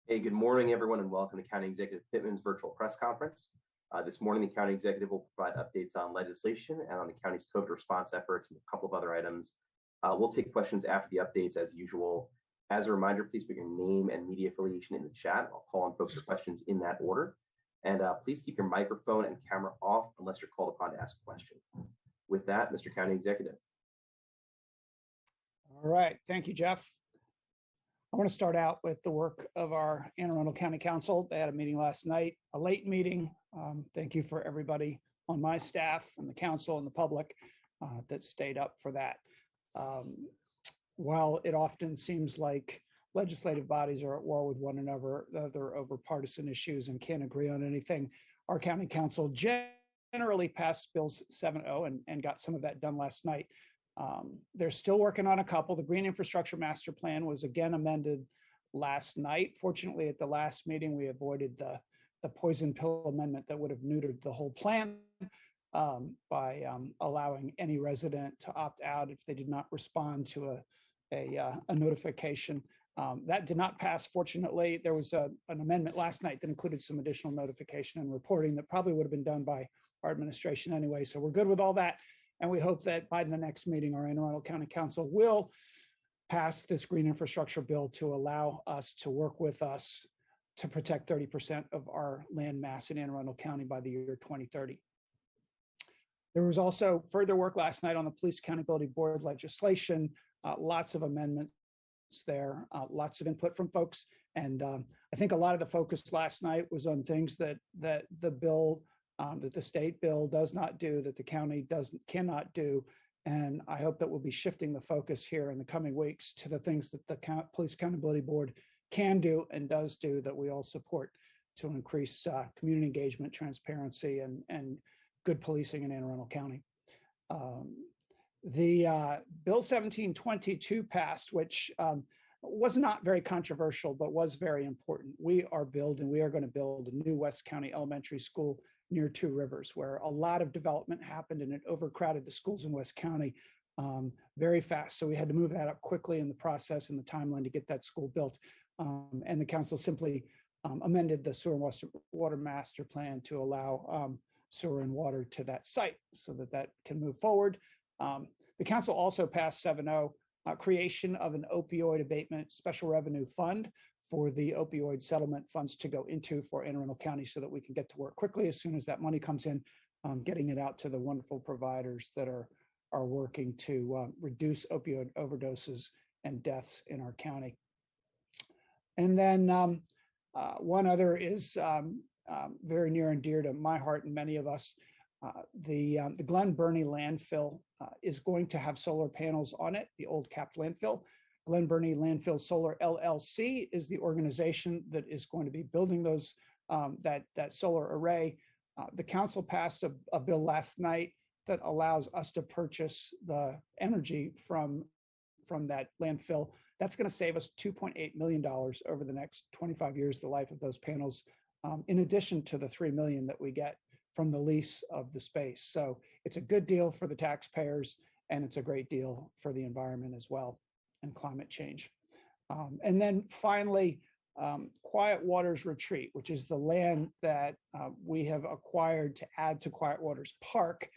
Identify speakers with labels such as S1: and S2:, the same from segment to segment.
S1: Hey, good morning, everyone, and welcome to County Executive Pittman's virtual press conference. This morning, the County Executive will provide updates on legislation and on the county's COVID response efforts and a couple of other items. We'll take questions after the updates as usual. As a reminder, please put your name and media affiliation in the chat. I'll call on folks for questions in that order. And please keep your microphone and camera off unless you're called upon to ask a question. With that, Mr. County Executive.
S2: All right, thank you, Jeff. I want to start out with the work of our Anne Arundel County Council. They had a meeting last night, a late meeting. Thank you for everybody on my staff and the council and the public that stayed up for that. While it often seems like legislative bodies are at war with one another over partisan issues and can't agree on anything, our county council generally passed bills 7-0 and got some of that done last night. They're still working on a couple. The Green Infrastructure Master Plan was again amended last night. Fortunately, at the last meeting, we avoided the poison pill amendment that would have neutered the whole plan by allowing any resident to opt out if they did not respond to a notification. That did not pass, fortunately. There was an amendment last night that included some additional notification and reporting that probably would have been done by our administration anyway. So we're good with all that. And we hope that by the next meeting, our Anne Arundel County Council will pass this green infrastructure bill to allow us to work with us to protect 30% of our land mass in Anne Arundel County by the year 2030. There was also further work last night on the Police Accountability Board legislation, lots of amendments there, lots of input from folks. And I think a lot of the focus last night was on things that the bill that the state bill does not do, that the county cannot do. And I hope that we'll be shifting the focus here in the coming weeks to the things that the Police Accountability Board can do and does do that we all support to increase community engagement, transparency, and good policing in Anne Arundel County. The Bill 1722 passed, which was not very controversial, but was very important. We are going to build a new West County elementary school near Two Rivers, where a lot of development happened and it overcrowded the schools in West County very fast. So we had to move that up quickly in the process and the timeline to get that school built. And the council simply amended the sewer and water master plan to allow sewer and water to that site so that can move forward. The council also passed 7-0 creation of an opioid abatement special revenue fund for the opioid settlement funds to go into for Anne Arundel County so that we can get to work quickly as soon as that money comes in, getting it out to the wonderful providers that are working to reduce opioid overdoses and deaths in our county. And then one other is very near and dear to my heart and many of us. The Glen Burnie landfill is going to have solar panels on it, the old capped landfill. Glen Burnie Landfill Solar LLC is the organization that is going to be building those that solar array. The council passed a bill last night that allows us to purchase the energy from that landfill. That's going to save us $2.8 million over the next 25 years, the life of those panels, in addition to the $3 million that we get from the lease of the space. So it's a good deal for the taxpayers, and it's a great deal for the environment as well, and climate change. And then finally, Quiet Waters Retreat, which is the land that we have acquired to add to Quiet Waters Park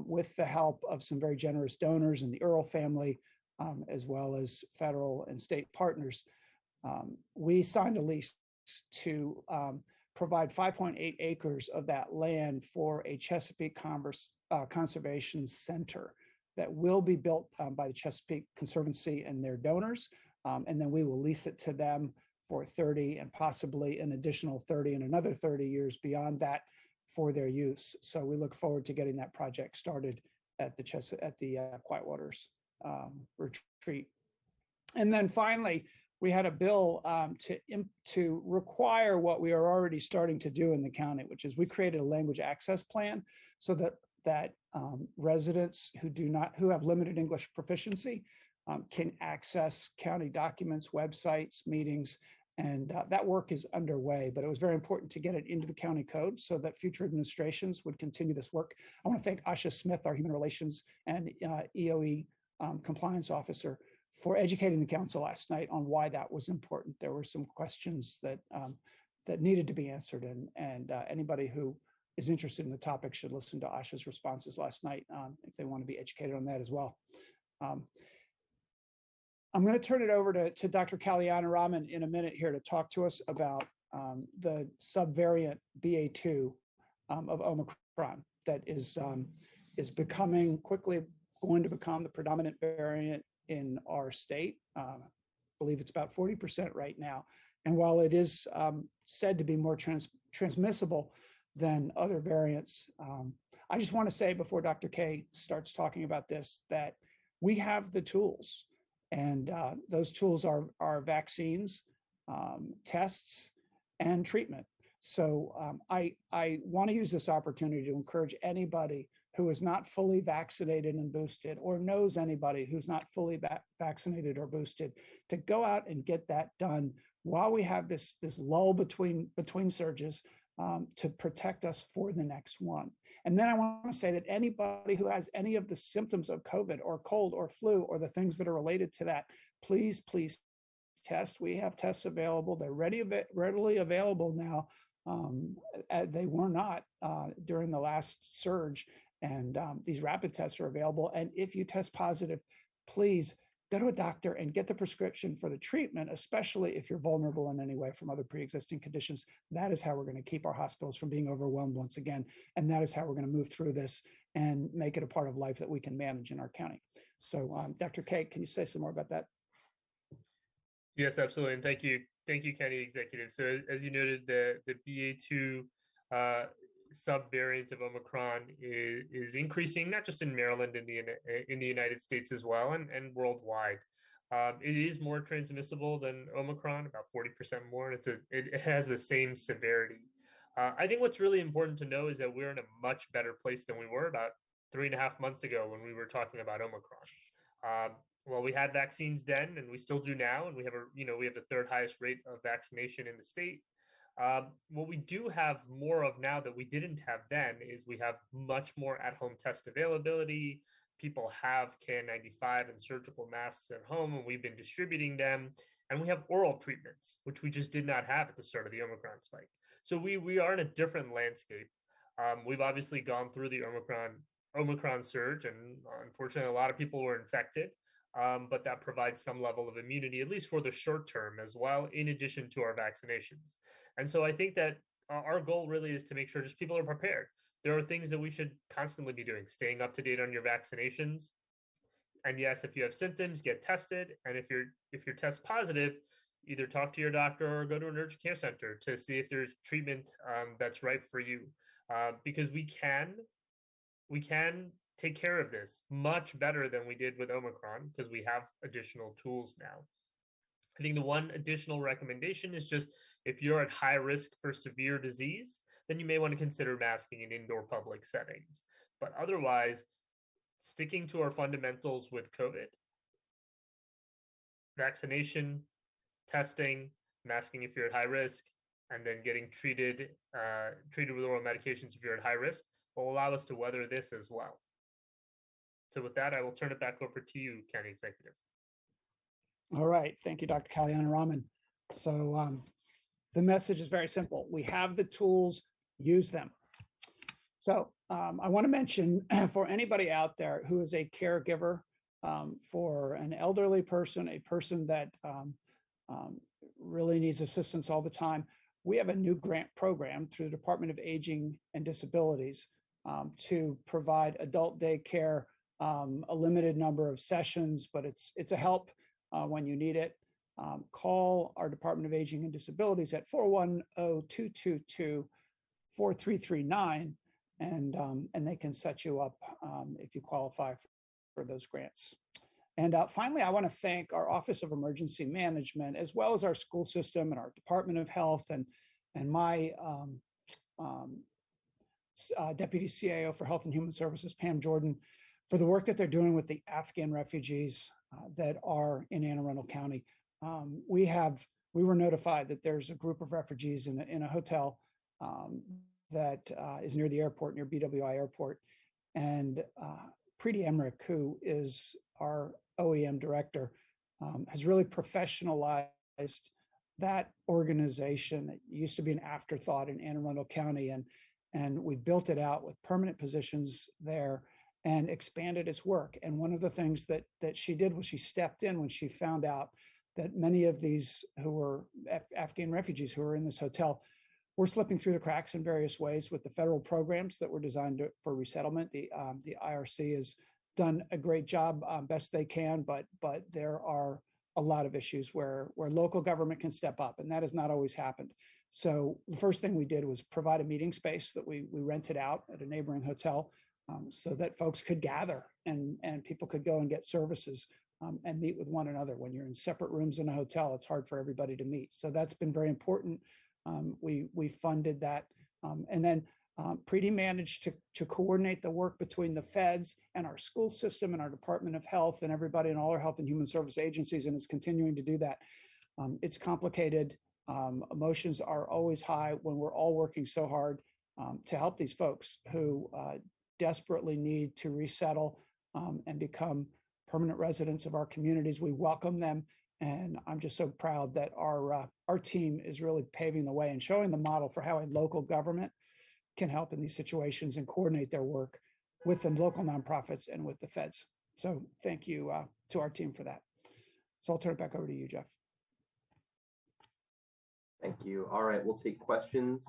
S2: with the help of some very generous donors in the Earl family, as well as federal and state partners. We signed a lease to provide 5.8 acres of that land for a Chesapeake Conservation Center that will be built by the Chesapeake Conservancy and their donors. And then we will lease it to them for 30 and possibly an additional 30 and another 30 years beyond that for their use. So we look forward to getting that project started at the Quiet Waters Retreat. And then finally, we had a bill to require what we are already starting to do in the county, which is we created a language access plan so that residents who have limited English proficiency can access county documents, websites, meetings, and that work is underway. But it was very important to get it into the county code so that future administrations would continue this work. I want to thank Asha Smith, our Human Relations and EOE compliance officer, for educating the council last night on why that was important. There were some questions that that needed to be answered, and anybody who is interested in the topic should listen to Asha's responses last night if they want to be educated on that as well. I'm going to turn it over to Dr. Kalyana in a minute here to talk to us about the subvariant BA2 of Omicron that is quickly going to become the predominant variant in our state. I believe it's about 40% right now. And while it is said to be more transmissible than other variants, I just want to say before Dr. K starts talking about this, that we have the tools, and those tools are vaccines, tests, and treatment. So I want to use this opportunity to encourage anybody who is not fully vaccinated and boosted, or knows anybody who's not fully vaccinated or boosted, to go out and get that done while we have this lull between surges, to protect us for the next one. And then I want to say that anybody who has any of the symptoms of COVID or cold or flu or the things that are related to that, please test. We have tests available. They're readily available now. They were not during the last surge, and these rapid tests are available. And if you test positive, please go to a doctor and get the prescription for the treatment, especially if you're vulnerable in any way from other pre-existing conditions. That is how we're going to keep our hospitals from being overwhelmed once again. And that is how we're going to move through this and make it a part of life that we can manage in our county. So Dr. K, can you say some more about that?
S3: Yes, absolutely. And thank you, County Executive. So as you noted, the BA2 subvariant of Omicron is increasing, not just in Maryland, in the United States as well, and worldwide. It is more transmissible than Omicron, about 40% more, and it has the same severity. I think what's really important to know is that we're in a much better place than we were about 3.5 months ago when we were talking about Omicron. Well, we had vaccines then, and we still do now, and we have the third highest rate of vaccination in the state. What we do have more of now that we didn't have then is we have much more at-home test availability. People have KN95 and surgical masks at home, and we've been distributing them. And we have oral treatments, which we just did not have at the start of the Omicron spike. So we are in a different landscape. We've obviously gone through the Omicron surge, and unfortunately, a lot of people were infected. But that provides some level of immunity, at least for the short term as well, in addition to our vaccinations. And so I think that our goal really is to make sure just people are prepared. There are things that we should constantly be doing, staying up to date on your vaccinations. And yes, if you have symptoms, get tested. And if you're test positive, either talk to your doctor or go to an urgent care center to see if there's treatment that's right for you. Because we can take care of this much better than we did with Omicron because we have additional tools now. I think the one additional recommendation is just if you're at high risk for severe disease, then you may want to consider masking in indoor public settings. But otherwise, sticking to our fundamentals with COVID, vaccination, testing, masking if you're at high risk, and then getting treated with oral medications if you're at high risk will allow us to weather this as well. So with that, I will turn it back over to you, County Executive.
S2: All right. Thank you, Dr. Kalyana. So the message is very simple. We have the tools, use them. So I want to mention for anybody out there who is a caregiver for an elderly person, a person that really needs assistance all the time, we have a new grant program through the Department of Aging and Disabilities to provide adult day care, a limited number of sessions, but it's a help when you need it. Call our Department of Aging and Disabilities at 410-222-4339, and they can set you up if you qualify for those grants. And finally, I want to thank our Office of Emergency Management, as well as our school system and our Department of Health and my Deputy CAO for Health and Human Services, Pam Jordan, for the work that they're doing with the Afghan refugees that are in Anne Arundel County. We were notified that there's a group of refugees in a hotel that is near the airport, near BWI Airport. And Preeti Emmerich, who is our OEM director, has really professionalized that organization. It used to be an afterthought in Anne Arundel County, and we've built it out with permanent positions there and expanded its work. And one of the things that she did was she stepped in when she found out that many of these who were Afghan refugees who were in this hotel were slipping through the cracks in various ways with the federal programs that were designed for resettlement. The IRC has done a great job, best they can, but there are a lot of issues where local government can step up, and that has not always happened. So the first thing we did was provide a meeting space that we rented out at a neighboring hotel, so that folks could gather and people could go and get services and meet with one another. When you're in separate rooms in a hotel, it's hard for everybody to meet. So that's been very important. We funded that, and then Preeti managed to coordinate the work between the feds and our school system and our Department of Health and everybody in all our health and human service agencies, and is continuing to do that. It's complicated. Emotions are always high when we're all working so hard to help these folks who desperately need to resettle and become permanent residents of our communities. We welcome them, and I'm just so proud that our team is really paving the way and showing the model for how a local government can help in these situations and coordinate their work with the local nonprofits and with the feds. So thank you to our team for that. So I'll turn it back over to you, Jeff.
S1: Thank you. All right, we'll take questions.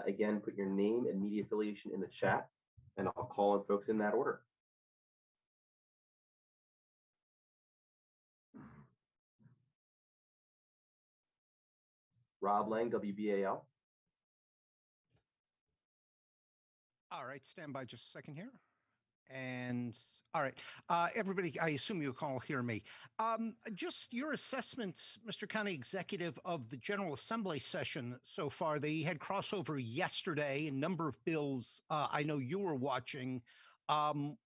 S1: Again, put your name and media affiliation in the chat, and I'll call on folks in that order. Rob Lang, WBAL.
S4: All right, stand by just a second here. And all right, everybody, I assume you can all hear me. Just your assessment, Mr. County Executive, of the General Assembly session so far. They had crossover yesterday, a number of bills I know you were watching.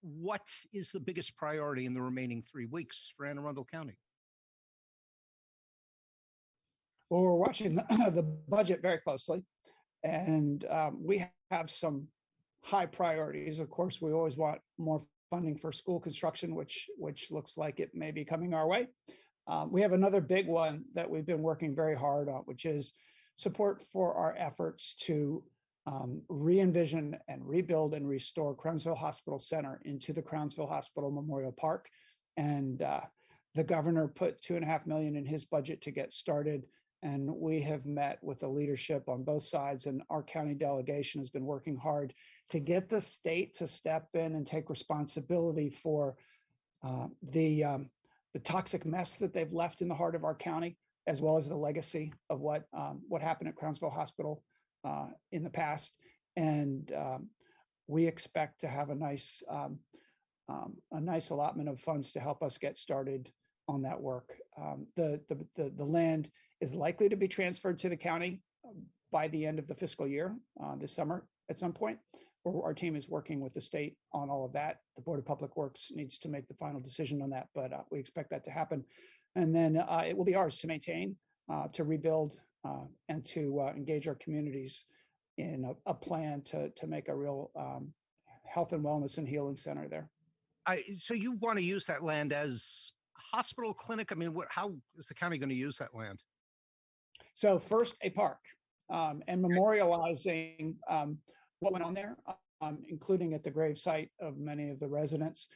S4: What is the biggest priority in the remaining 3 weeks for Anne Arundel County?
S2: Well, we're watching the budget very closely, and we have some high priorities. Of course, we always want more funding for school construction, which looks like it may be coming our way. We have another big one that we've been working very hard on, which is support for our efforts to re-envision and rebuild and restore Crownsville Hospital Center into the Crownsville Hospital Memorial Park. And the governor put $2.5 million in his budget to get started. And we have met with the leadership on both sides, and our county delegation has been working hard to get the state to step in and take responsibility for the toxic mess that they've left in the heart of our county, as well as the legacy of what happened at Crownsville Hospital in the past. And we expect to have a nice allotment of funds to help us get started on that work. The land is likely to be transferred to the county by the end of the fiscal year this summer at some point. Our team is working with the state on all of that. The Board of Public Works needs to make the final decision on that, but we expect that to happen. And then it will be ours to maintain, to rebuild, and to engage our communities in a plan to make a real health and wellness and healing center there.
S4: So you want to use that land as a hospital, clinic? I mean, how is the county going to use that land?
S2: So first, a park, and memorializing what went on there, including at the grave site of many of the residents.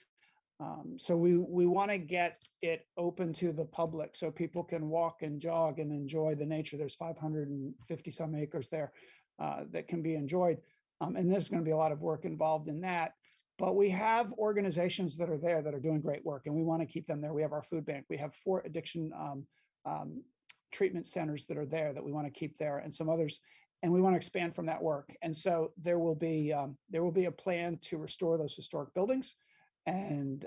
S2: So we want to get it open to the public so people can walk and jog and enjoy the nature. There's 550 some acres there that can be enjoyed. And there's going to be a lot of work involved in that. But we have organizations that are there that are doing great work, and we want to keep them there. We have our food bank. We have 4 addiction treatment centers that are there that we want to keep there, and some others, and we want to expand from that work. And so there will be a plan to restore those historic buildings, and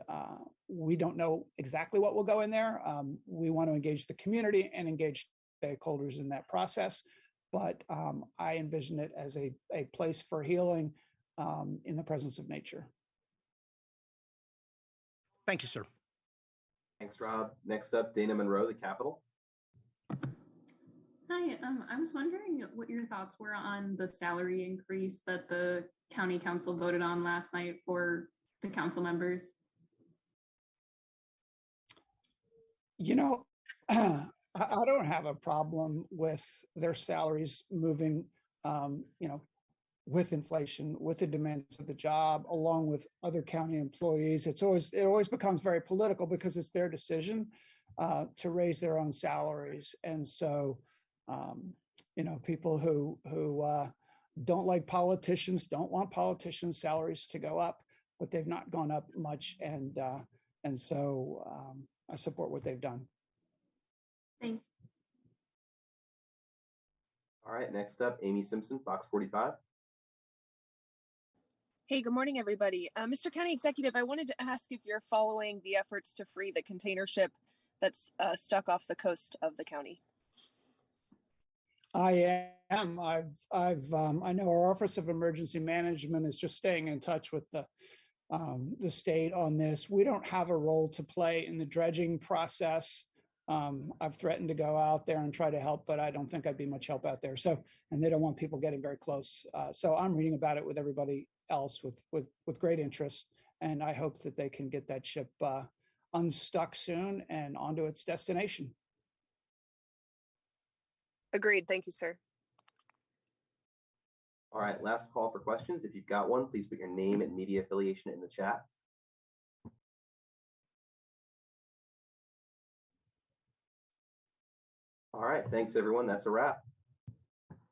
S2: we don't know exactly what will go in there. We want to engage the community and engage stakeholders in that process, but I envision it as a place for healing in the presence of nature.
S4: Thank you, sir.
S1: Thanks, Rob. Next up, Dana Monroe, the Capitol.
S5: Hi, I was wondering what your thoughts were on the salary increase that the county council voted on last night for the council members.
S2: You know, I don't have a problem with their salaries moving, with inflation, with the demands of the job, along with other county employees. It always becomes very political because it's their decision to raise their own salaries. And so, people who don't like politicians, don't want politicians' salaries to go up, but they've not gone up much. And so I support what they've done.
S5: Thanks.
S1: All right, next up, Amy Simpson, Fox 45.
S6: Hey, good morning, everybody. Mr. County Executive, I wanted to ask if you're following the efforts to free the container ship that's stuck off the coast of the county.
S2: I am. I know our Office of Emergency Management is just staying in touch with the state on this. We don't have a role to play in the dredging process. I've threatened to go out there and try to help, but I don't think I'd be much help out there. So, and they don't want people getting very close. So I'm reading about it with everybody else with great interest, and I hope that they can get that ship unstuck soon and onto its destination.
S6: Agreed. Thank you, sir.
S1: All right, last call for questions. If you've got one, please put your name and media affiliation in the chat. All right, thanks everyone. That's a wrap.